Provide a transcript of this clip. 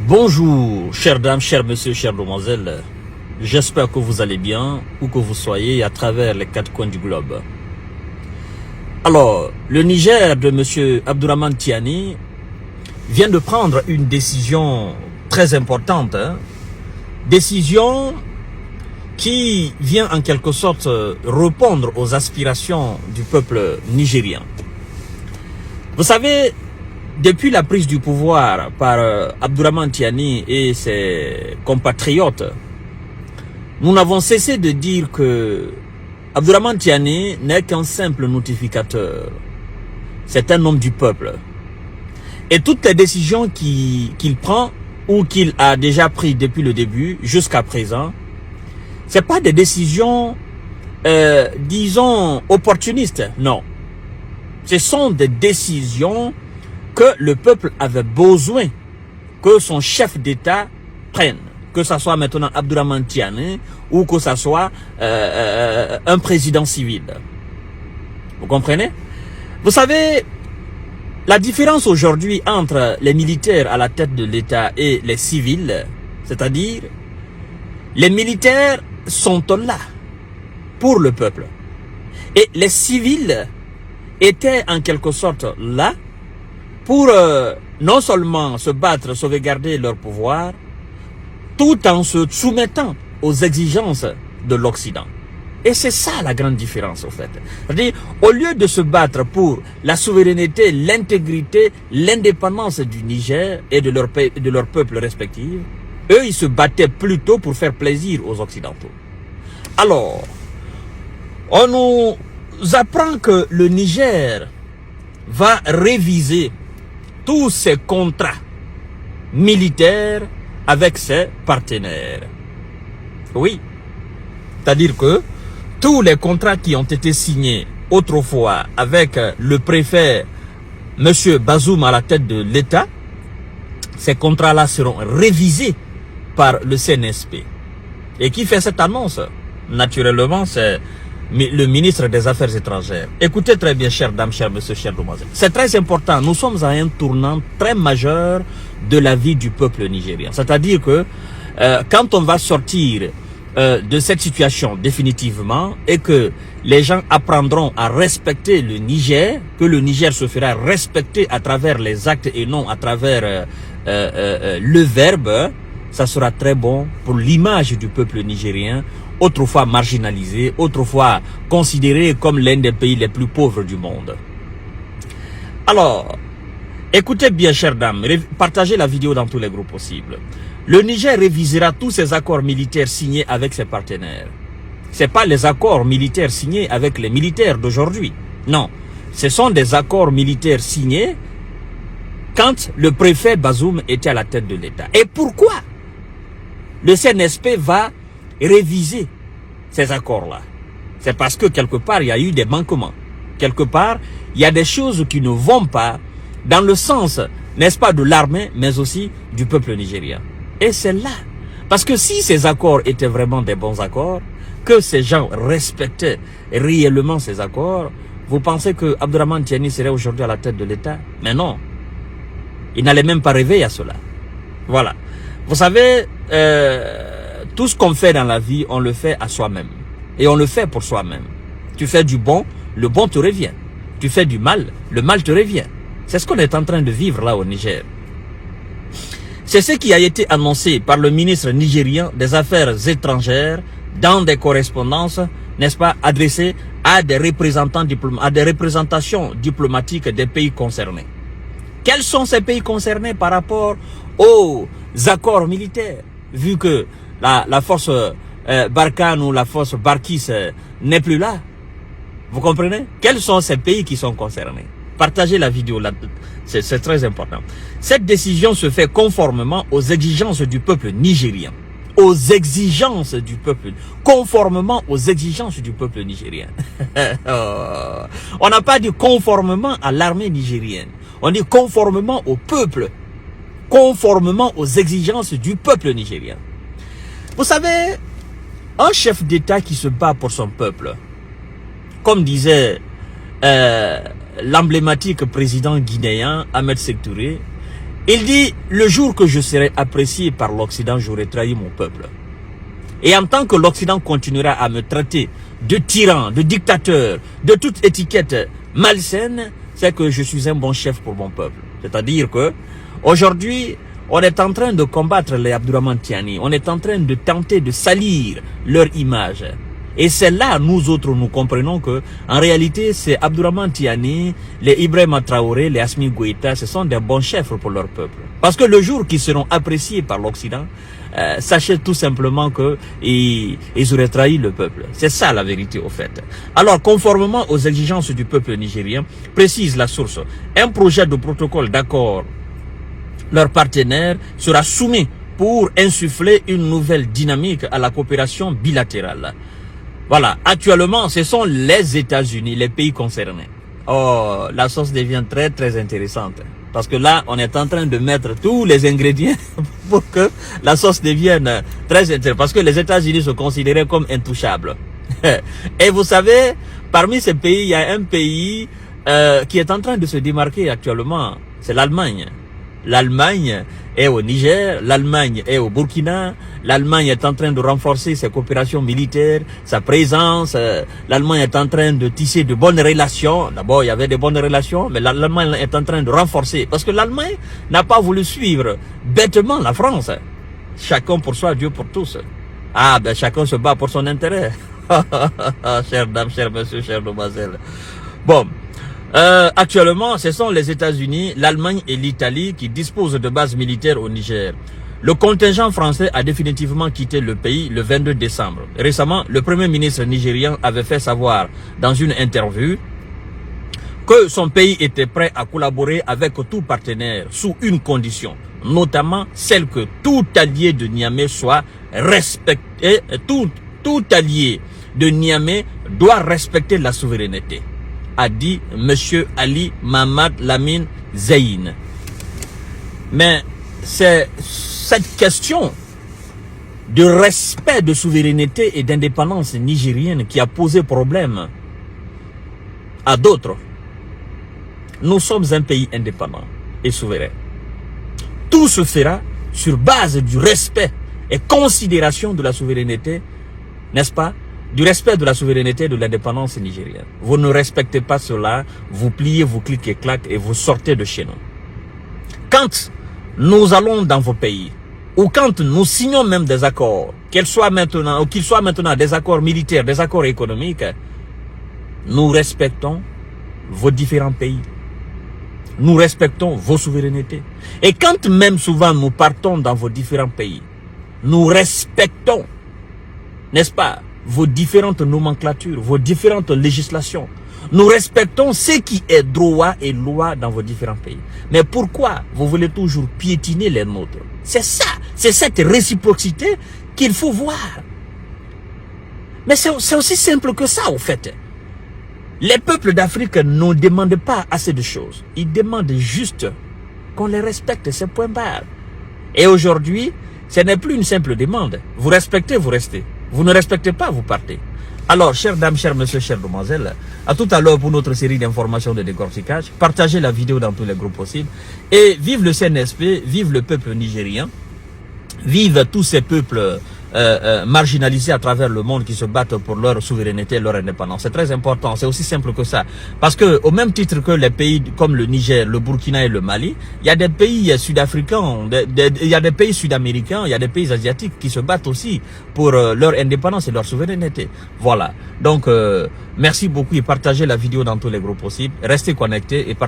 Bonjour, chères dames, chers messieurs, chères demoiselles. J'espère que vous allez bien, où que vous soyez, à travers les quatre coins du globe. Alors, le Niger de monsieur Abdourahmane Tiani vient de prendre une décision très importante. Décision qui vient en quelque sorte répondre aux aspirations du peuple nigérien. Vous savez, depuis la prise du pouvoir par Abdourahmane Tiani et ses compatriotes, nous n'avons cessé de dire que Abdourahmane Tiani n'est qu'un simple notificateur. C'est un homme du peuple. Et toutes les décisions qu'il prend ou qu'il a déjà prises depuis le début jusqu'à présent, ce pas des décisions, disons, opportunistes. Non. Ce sont des décisions que le peuple avait besoin que son chef d'État prenne. Que ce soit maintenant Abdourahmane Tiani ou que ce soit un président civil. Vous comprenez? Vous savez, la différence aujourd'hui entre les militaires à la tête de l'État et les civils, c'est-à-dire, les militaires sont là pour le peuple. Et les civils étaient en quelque sorte là pour non seulement se battre, sauvegarder leur pouvoir, tout en se soumettant aux exigences de l'Occident. Et c'est ça la grande différence, au fait. C'est-à-dire, au lieu de se battre pour la souveraineté, l'intégrité, l'indépendance du Niger et de leur peuple respectif, eux, ils se battaient plutôt pour faire plaisir aux Occidentaux. Alors, on nous apprend que le Niger va réviser tous ses contrats militaires avec ses partenaires. Oui. C'est-à-dire que tous les contrats qui ont été signés autrefois avec le préfet M. Bazoum à la tête de l'État, ces contrats-là seront révisés par le CNSP. Et qui fait cette annonce? Naturellement, c'est le ministre des Affaires étrangères. Écoutez très bien, chères dames, chers messieurs, chères demoiselles. C'est très important. Nous sommes à un tournant très majeur de la vie du peuple nigérien. C'est-à-dire que quand on va sortir de cette situation définitivement et que les gens apprendront à respecter le Niger, que le Niger se fera respecter à travers les actes et non à travers le verbe, ça sera très bon pour l'image du peuple nigérien, autrefois marginalisé, autrefois considéré comme l'un des pays les plus pauvres du monde. Alors, écoutez bien, chères dames, partagez la vidéo dans tous les groupes possibles. Le Niger révisera tous ses accords militaires signés avec ses partenaires. Ce n'est pas les accords militaires signés avec les militaires d'aujourd'hui. Non, ce sont des accords militaires signés quand le préfet Bazoum était à la tête de l'État. Et pourquoi le CNSP va réviser ces accords-là? C'est parce que quelque part, il y a eu des manquements. Quelque part, il y a des choses qui ne vont pas dans le sens, n'est-ce pas, de l'armée, mais aussi du peuple nigérien. Et c'est là. Parce que si ces accords étaient vraiment des bons accords, que ces gens respectaient réellement ces accords, vous pensez que Abdourahmane Tiani serait aujourd'hui à la tête de l'État? Mais non. Il n'allait même pas rêver à cela. Voilà. Vous savez, tout ce qu'on fait dans la vie, on le fait à soi-même. Et on le fait pour soi-même. Tu fais du bon, le bon te revient. Tu fais du mal, le mal te revient. C'est ce qu'on est en train de vivre là au Niger. C'est ce qui a été annoncé par le ministre nigérien des Affaires étrangères dans des correspondances, n'est-ce pas, adressées à des représentations diplomatiques des pays concernés. Quels sont ces pays concernés par rapport aux accords militaires? Vu que la force Barkhane ou la force Barkhis n'est plus là. Vous comprenez? Quels sont ces pays qui sont concernés? Partagez la vidéo là, c'est très important. Cette décision se fait conformément aux exigences du peuple nigérien. Aux exigences du peuple. Conformément aux exigences du peuple nigérien. On n'a pas dit conformément à l'armée nigérienne. On dit conformément au peuple. Conformément aux exigences du peuple nigérien. Vous savez, un chef d'État qui se bat pour son peuple, comme disait l'emblématique président guinéen Ahmed Sékou Touré, Il dit, le jour que je serai apprécié par l'Occident, j'aurai trahi mon peuple. Et en tant que l'Occident continuera à me traiter de tyran, de dictateur, de toute étiquette malsaine, c'est que je suis un bon chef pour mon peuple. C'est-à-dire que aujourd'hui, on est en train de combattre les Abdourahmane Tiani. On est en train de tenter de salir leur image. Et c'est là, nous autres, nous comprenons que, en réalité, c'est Abdourahmane Tiani, les Ibrahima Traoré, les Assimi Goïta, ce sont des bons chefs pour leur peuple. Parce que le jour qu'ils seront appréciés par l'Occident, sachez tout simplement que ils auraient trahi le peuple. C'est ça la vérité au fait. Alors, conformément aux exigences du peuple nigérien, précise la source, un projet de protocole d'accord, leur partenaire sera soumis pour insuffler une nouvelle dynamique à la coopération bilatérale. Voilà, actuellement, ce sont les États-Unis, les pays concernés. Oh, la sauce devient très très intéressante. Parce que là, on est en train de mettre tous les ingrédients pour que la sauce devienne très intéressante. Parce que les États-Unis sont considérés comme intouchables. Et vous savez, parmi ces pays, il y a un pays qui est en train de se démarquer actuellement. C'est l'Allemagne. L'Allemagne est au Niger, l'Allemagne est au Burkina, l'Allemagne est en train de renforcer ses coopérations militaires, sa présence, l'Allemagne est en train de tisser de bonnes relations. D'abord, il y avait de bonnes relations, mais l'Allemagne est en train de renforcer. Parce que l'Allemagne n'a pas voulu suivre bêtement la France. Chacun pour soi, Dieu pour tous. Ah, ben chacun se bat pour son intérêt. Chères dames, chers messieurs, chères demoiselles. Bon. Actuellement, ce sont les États-Unis, l'Allemagne et l'Italie qui disposent de bases militaires au Niger. Le contingent français a définitivement quitté le pays le 22 décembre. Récemment, le Premier ministre nigérien avait fait savoir dans une interview que son pays était prêt à collaborer avec tout partenaire sous une condition, notamment celle que tout allié de Niamey soit respecté, tout allié de Niamey doit respecter la souveraineté, a dit M. Ali Mamad Lamine Zeyn. Mais c'est cette question de respect de souveraineté et d'indépendance nigérienne qui a posé problème à d'autres. Nous sommes un pays indépendant et souverain. Tout se fera sur base du respect et considération de la souveraineté, n'est-ce pas? Du respect de la souveraineté et de l'indépendance nigérienne. Vous ne respectez pas cela, vous pliez, vous cliquez, clac et vous sortez de chez nous. Quand nous allons dans vos pays, ou quand nous signons même des accords, qu'ils soient maintenant des accords militaires, des accords économiques, nous respectons vos différents pays. Nous respectons vos souverainetés. Et quand même souvent nous partons dans vos différents pays, nous respectons, n'est-ce pas, vos différentes nomenclatures, vos différentes législations. Nous respectons ce qui est droit et loi dans vos différents pays. Mais pourquoi vous voulez toujours piétiner les nôtres? C'est ça, c'est cette réciprocité qu'il faut voir. Mais c'est aussi simple que ça, au fait. Les peuples d'Afrique ne demandent pas assez de choses. Ils demandent juste qu'on les respecte, c'est point barre. Et aujourd'hui, ce n'est plus une simple demande. Vous respectez, vous restez. Vous ne respectez pas, vous partez. Alors, chères dames, chers messieurs, chères demoiselles, à tout à l'heure pour notre série d'informations de décortiquage. Partagez la vidéo dans tous les groupes possibles. Et vive le CNSP, vive le peuple nigérien, vive tous ces peuples marginalisés à travers le monde qui se battent pour leur souveraineté et leur indépendance. C'est très important, c'est aussi simple que ça. Parce que au même titre que les pays comme le Niger, le Burkina et le Mali, il y a des pays sud-africains, il y a des pays sud-américains, il y a des pays asiatiques qui se battent aussi pour leur indépendance et leur souveraineté. Voilà. Donc, merci beaucoup et partagez la vidéo dans tous les groupes possibles. Restez connectés et partagez.